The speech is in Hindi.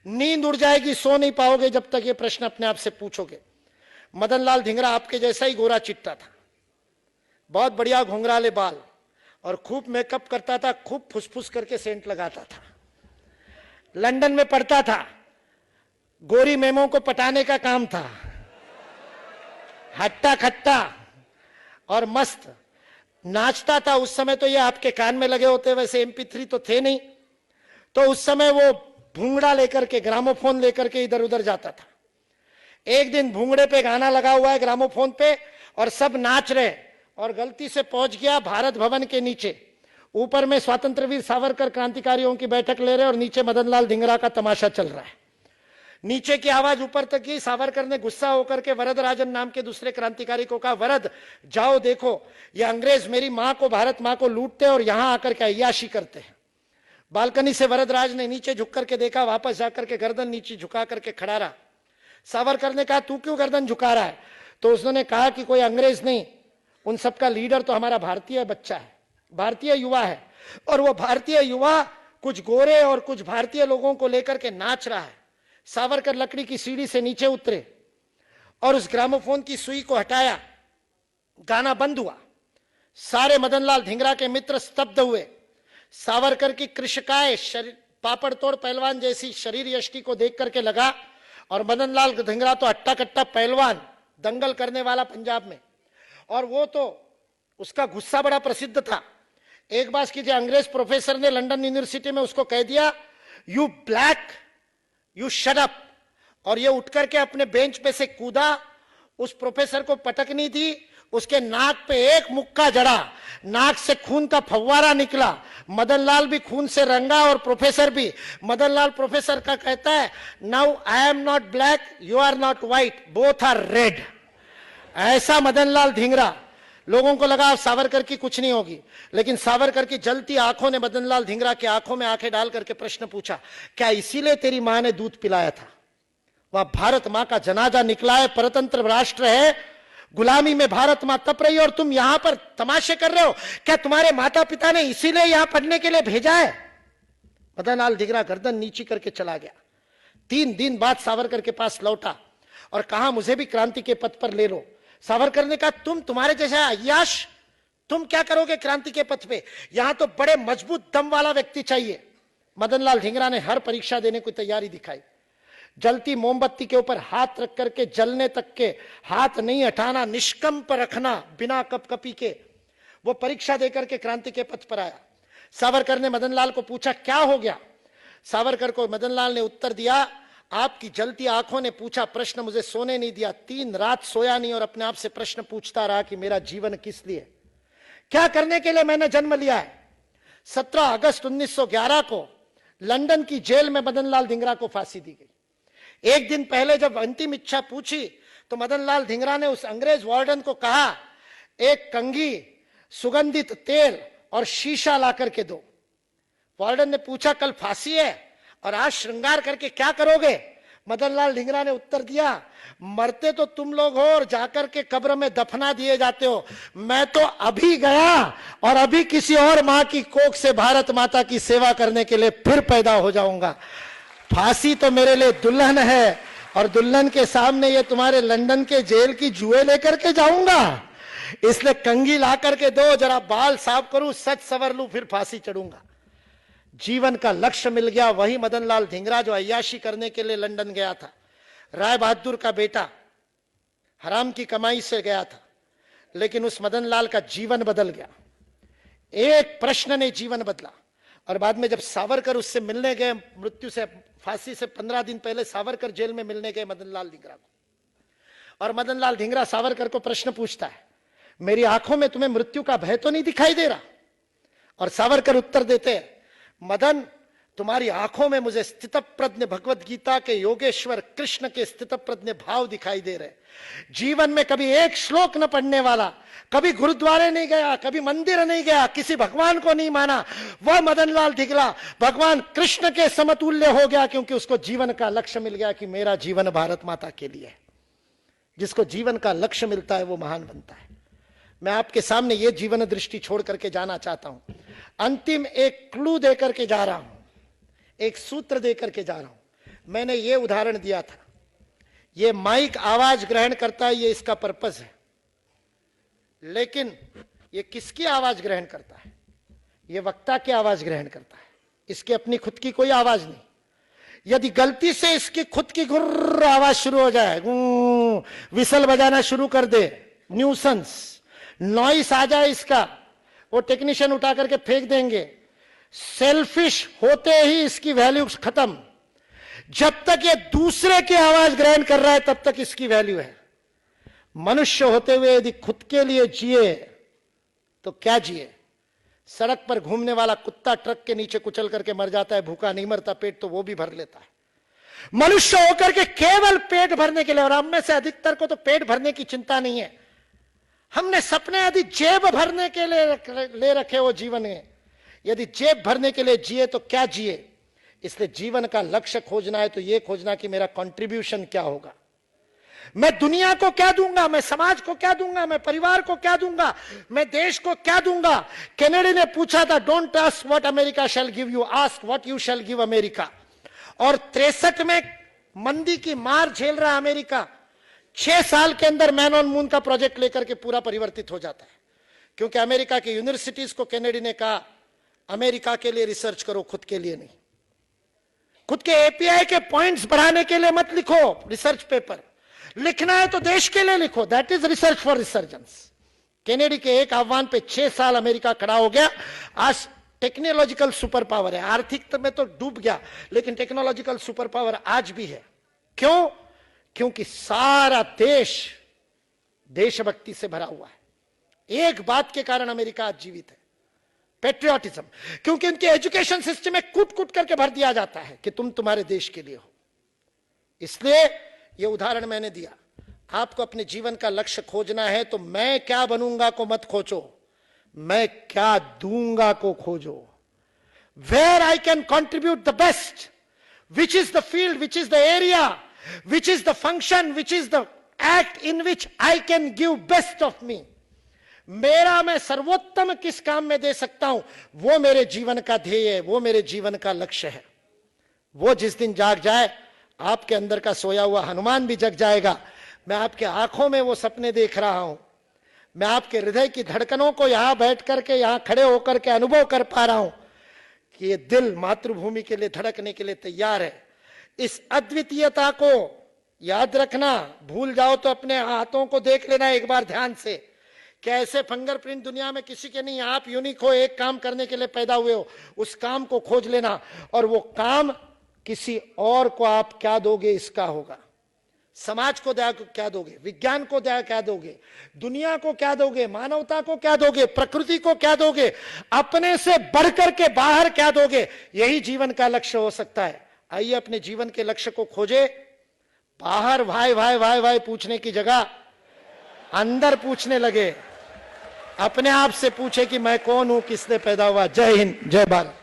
नींद उड़ जाएगी, सो नहीं पाओगे जब तक ये प्रश्न अपने आप से पूछोगे। मदन लाल धिंगरा आपके जैसा ही गोरा चिट्टा था, बहुत बढ़िया घुंघराले बाल, और खूब मेकअप करता था, खूब फुसफुस करके सेंट लगाता था। लंदन में पढ़ता था, गोरी मेमों को पटाने का काम था, हट्टा खट्टा और मस्त नाचता था। उस समय तो ये आपके कान में लगे होते, वैसे MP3 तो थे नहीं, तो उस समय वो भूंगड़ा लेकर के, ग्रामोफोन लेकर के इधर उधर जाता था। एक दिन भूंगड़े पे गाना लगा हुआ है ग्रामोफोन पे और सब नाच रहे, और गलती से पहुंच गया भारत भवन के नीचे। ऊपर में स्वतंत्र वीर सावरकर क्रांतिकारियों की बैठक ले रहे और नीचे मदन लाल धिंगरा का तमाशा चल रहा है। नीचे की आवाज ऊपर तक की। सावरकर ने गुस्सा होकर के वरदराजन नाम के दूसरे क्रांतिकारी को कहा, वरद जाओ देखो, ये अंग्रेज मेरी मां को, भारत मां को लूटते और यहां आकर के अय्याशी करते हैं। बालकनी से वरदराज ने नीचे झुक करके देखा, वापस जाकर के गर्दन नीचे झुका करके खड़ा रहा। सावरकर ने कहा, तू क्यों गर्दन झुका रहा है? तो उसने कहा कि कोई अंग्रेज नहीं, उन सबका लीडर तो हमारा भारतीय बच्चा है, भारतीय युवा है, और वो भारतीय युवा कुछ गोरे और कुछ भारतीय लोगों को लेकर के नाच रहा है। सावरकर लकड़ी की सीढ़ी से नीचे उतरे और उस ग्रामोफोन की सुई को हटाया, गाना बंद हुआ। सारे मदन लाल धिंगरा के मित्र स्तब्ध हुए। सावरकर की कृशकाय पापड़ तोड़ पहलवान जैसी शरीर यष्टि को देख करके लगा, और मदन लाल धिंगरा तो अट्टा कट्टा पहलवान, दंगल करने वाला पंजाब में, और वो तो उसका गुस्सा बड़ा प्रसिद्ध था। एक बात कीजिए, अंग्रेज प्रोफेसर ने लंदन यूनिवर्सिटी में उसको कह दिया, you black you shut up, और ये उठ करके अपने बेंच पे से कूदा। उस प्रोफेसर को पटक नहीं थी, उसके नाक पे एक मुक्का जड़ा, नाक से खून का फव्वारा निकला। मदन लाल भी खून से रंगा और प्रोफेसर भी। मदन लाल प्रोफेसर का कहता है, now I am not black, you are not white, both are red. ऐसा मदन लाल धिंगरा। लोगों को लगा सावरकर की कुछ नहीं होगी, लेकिन सावरकर की जलती आंखों ने मदन लाल धिंगरा की आंखों में आंखें डाल करके प्रश्न पूछा, क्या इसीलिए तेरी मां ने दूध पिलाया था? वह भारत मां का जनाजा निकला है, परतंत्र राष्ट्र है, गुलामी में भारत मां तप रही है, और तुम यहां पर तमाशे कर रहे हो? क्या तुम्हारे माता पिता ने इसीलिए यहां पढ़ने के लिए भेजा है? मदन लाल धिंगरा गर्दन नीची करके चला गया। 3 दिन बाद सावरकर के पास लौटा और कहा, मुझे भी क्रांति के पथ पर ले लो। सावरकर ने कहा, तुम्हारे जैसा अय्याश, तुम क्या करोगे क्रांति के पथ पे? यहां तो बड़े मजबूत दम वाला व्यक्ति चाहिए। मदन लाल धिंगरा ने हर परीक्षा देने की तैयारी दिखाई। जलती मोमबत्ती के ऊपर हाथ रख करके जलने तक के हाथ नहीं हटाना, निष्कंप रखना बिना कपकपी के, वो परीक्षा देकर के क्रांति के पथ पर आया। सावरकर ने मदन लाल को पूछा, क्या हो गया? सावरकर को मदन लाल ने उत्तर दिया, आपकी जलती आंखों ने पूछा प्रश्न मुझे सोने नहीं दिया। 3 रात सोया नहीं और अपने आप से प्रश्न पूछता रहा कि मेरा जीवन किस लिए, क्या करने के लिए मैंने जन्म लिया है। 17 अगस्त 1911 को लंदन की जेल में मदन लाल धिंगरा को फांसी दी गई। एक दिन पहले जब अंतिम इच्छा पूछी तो मदन लाल धिंगरा ने उस अंग्रेज वार्डन को कहा, एक कंघी, सुगंधित तेल और शीशा ला करके दो। वार्डन ने पूछा, कल फांसी है और आज श्रृंगार करके क्या करोगे? मदन लाल धिंगरा ने उत्तर दिया, मरते तो तुम लोग हो और जाकर के कब्र में दफना दिए जाते हो, मैं तो अभी गया और अभी किसी और मां की कोख से भारत माता की सेवा करने के लिए फिर पैदा हो जाऊंगा। फांसी तो मेरे लिए दुल्हन है, और दुल्हन के सामने ये तुम्हारे लंदन के जेल की जुए लेकर के जाऊंगा, इसलिए कंघी ला करके दो, जरा बाल साफ करूं, सच सवर लूं, फिर फांसी चढ़ूंगा। जीवन का लक्ष्य मिल गया। वही मदन लाल धिंगरा जो अय्याशी करने के लिए लंदन गया था, राय बहादुर का बेटा, हराम की कमाई से गया था, लेकिन उस मदन लाल का जीवन बदल गया। एक प्रश्न ने जीवन बदला। और बाद में जब सावरकर उससे मिलने गए, मृत्यु से, फांसी से 15 दिन पहले सावरकर जेल में मिलने गए मदन लाल धिंगरा को, और मदन लाल धिंगरा सावरकर को प्रश्न पूछता है, मेरी आंखों में तुम्हें मृत्यु का भय तो नहीं दिखाई दे रहा? और सावरकर उत्तर देते हैं, मदन, तुम्हारी आंखों में मुझे स्थितप्रज्ञ भगवत गीता के योगेश्वर कृष्ण के स्थितप्रज्ञ भाव दिखाई दे रहे। जीवन में कभी एक श्लोक न पढ़ने वाला, कभी गुरुद्वारे नहीं गया, कभी मंदिर नहीं गया, किसी भगवान को नहीं माना, वह मदन लाल धिंगरा भगवान कृष्ण के समतुल्य हो गया, क्योंकि उसको जीवन का लक्ष्य मिल गया कि मेरा जीवन भारत माता के लिए है। जिसको जीवन का लक्ष्य मिलता है वो महान बनता है। मैं आपके सामने ये जीवन दृष्टि छोड़ करके जाना चाहता हूं। अंतिम एक क्लू देकर के जा रहा हूं, एक सूत्र देकर के जा रहा हूं। मैंने ये उदाहरण दिया था, ये माइक आवाज ग्रहण करता है, ये इसका पर्पस है, लेकिन ये किसकी आवाज ग्रहण करता है? ये वक्ता की आवाज ग्रहण करता है, इसकी अपनी खुद की कोई आवाज नहीं। यदि गलती से इसकी खुद की गुर्र आवाज शुरू हो जाए, विसल बजाना शुरू कर दे, न्यूसेंस नॉइस आ जाए इसका, वो टेक्नीशियन उठा करके फेंक देंगे। सेल्फिश होते ही इसकी वैल्यू खत्म। जब तक ये दूसरे की आवाज ग्रहण कर रहा है तब तक इसकी वैल्यू है। मनुष्य होते हुए यदि खुद के लिए जिए तो क्या जिए? सड़क पर घूमने वाला कुत्ता ट्रक के नीचे कुचल करके मर जाता है, भूखा नहीं मरता, पेट तो वो भी भर लेता है। मनुष्य होकर के केवल पेट भरने के लिए, और हम में से अधिकतर को तो पेट भरने की चिंता नहीं है, हमने सपने यदि जेब भरने के लिए ले रखे हो जीवन में। यदि जेब भरने के लिए जिए तो क्या जिए? इसलिए जीवन का लक्ष्य खोजना है तो यह खोजना कि मेरा कंट्रीब्यूशन क्या होगा, मैं दुनिया को क्या दूंगा, मैं समाज को क्या दूंगा, मैं परिवार को क्या दूंगा, मैं देश को क्या दूंगा। केनेडी ने पूछा था, don't ask what America shell give you, ask what you shall give America. और 63 में मंदी की मार झेल रहा अमेरिका 6 साल के अंदर मैन ऑन मून का प्रोजेक्ट लेकर के पूरा परिवर्तित हो जाता है, क्योंकि अमेरिका की यूनिवर्सिटीज को केनेडी ने कहा, अमेरिका के लिए रिसर्च करो, खुद के लिए नहीं। खुद के एपीआई के पॉइंट्स बढ़ाने के लिए मत लिखो रिसर्च पेपर, लिखना है तो देश के लिए लिखो, that is research for resurgence. Kennedy के एक आह्वान पे 6 साल अमेरिका खड़ा हो गया। आज टेक्नोलॉजिकल सुपर पावर है, आर्थिक में तो डूब गया, लेकिन टेक्नोलॉजिकल सुपर पावर आज भी है। क्यों? क्योंकि सारा देश देशभक्ति से भरा हुआ है। एक बात के कारण अमेरिका आज जीवित है, पेट्रियोटिज्म। क्योंकि उनके एजुकेशन सिस्टम में कूट कूट करके भर दिया जाता है कि तुम तुम्हारे देश के लिए हो। इसलिए यह उदाहरण मैंने दिया। आपको अपने जीवन का लक्ष्य खोजना है तो मैं क्या बनूंगा को मत खोजो, मैं क्या दूंगा को खोजो। Where I can contribute the best, which is the field, which is the area, which is the function, which is the act in which I can give best of me. मेरा मैं सर्वोत्तम किस काम में दे सकता हूं, वो मेरे जीवन का ध्येय है, वो मेरे जीवन का लक्ष्य है। वो जिस दिन जाग जाए, आपके अंदर का सोया हुआ हनुमान भी जग जाएगा। मैं आपके आंखों में वो सपने देख रहा हूं, मैं आपके हृदय की धड़कनों को यहां बैठ करके, यहां खड़े होकर के अनुभव कर पा रहा हूं कि ये दिल मातृभूमि के लिए धड़कने के लिए तैयार है। इस अद्वितीयता को याद रखना। भूल जाओ तो अपने हाथों को देख लेना एक बार ध्यान से, कि ऐसे फिंगरप्रिंट दुनिया में किसी के नहीं। आप यूनिक हो, एक काम करने के लिए पैदा हुए हो, उस काम को खोज लेना, और वो काम किसी और को आप क्या दोगे इसका होगा। समाज को क्या दोगे, विज्ञान को क्या दोगे, दुनिया को क्या दोगे, मानवता को क्या दोगे, प्रकृति को क्या दोगे, अपने से बढ़कर के बाहर क्या दोगे। यही जीवन का लक्ष्य हो सकता है। आइए अपने जीवन के लक्ष्य को खोजे। बाहर भाई भाई भाई भाई पूछने की जगह अंदर पूछने लगे। अपने आप से पूछे कि मैं कौन हूं, किसने पैदा हुआ। जय हिंद, जय भारत।